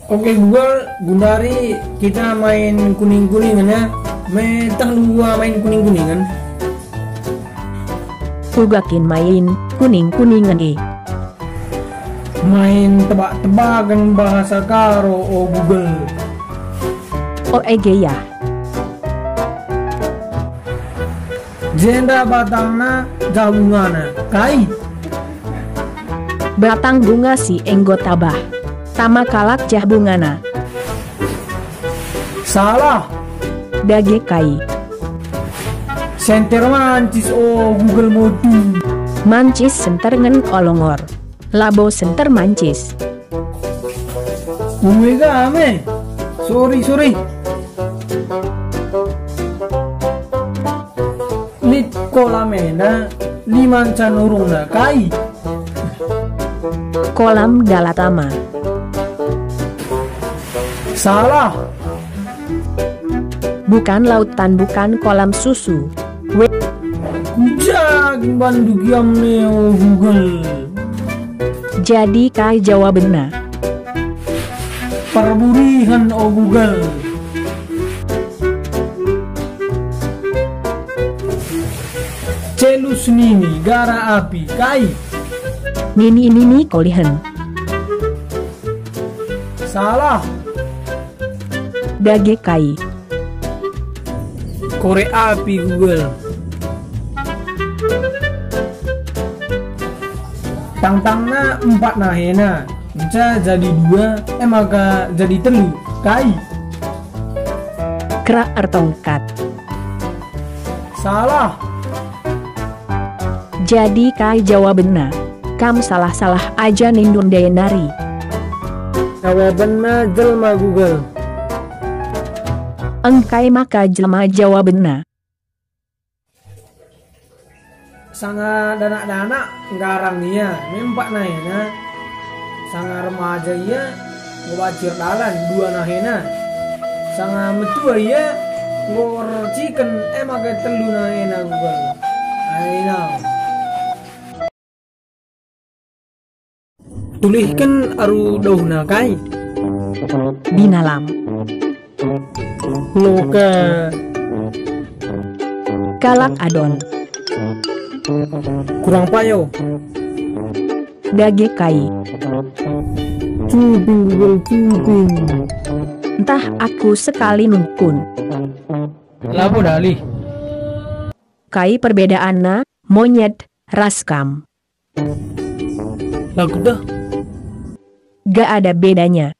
Oke Google, Gundari kita main kuning-kuningan ya. Metang dua main kuning-kuningan. Ugakin main kuning-kuningan Main tebak-tebakan bahasa Karo oh Google. OEG ya. Jenda batangna gabungana kai. Batang bunga si enggo tabah. Tama kalak jah bungana. Salah. Dage kai. Senter mancis oh Google modu. Mancis senter ngen olongor. Labo senter mancis. Umega ame. Sorry. Lit kolamena liman canurungna kai. Kolam galatama. Salah. Bukan lautan, bukan kolam susu. Kujag bandugiam neo Google. Jadi kai jawabenna. Perburihan oh Google. Celus nini gara api kai. Nini kolihen. Salah. Dage kai. Korek api Google. Tang-tangna 4 nahena. Enca jadi 2, maka jadi telu kai. Kerak ertongkat. Salah. Jadi kai jawabenna. Kam salah-salah aja nindun dayenari. Jawabanna jelma Google. Engkai maka jelma jawabenna. Sanga danak-danak ngarang dia mempak nahena. Sanga remaja iya ngobacir dalan 2 nahena. Sanga metua iya ngor chicken maka telu nahena Google. Aina. Tulihkan aru dauna kai. Binalam. Loka. Kalak adon. Kurang payo. Dage kai. Cuping Google cuping. Entah aku sekali nungkun. Lapo dali. Kai perbedaanna monyet raskam. Lagu dah. Gak ada bedanya.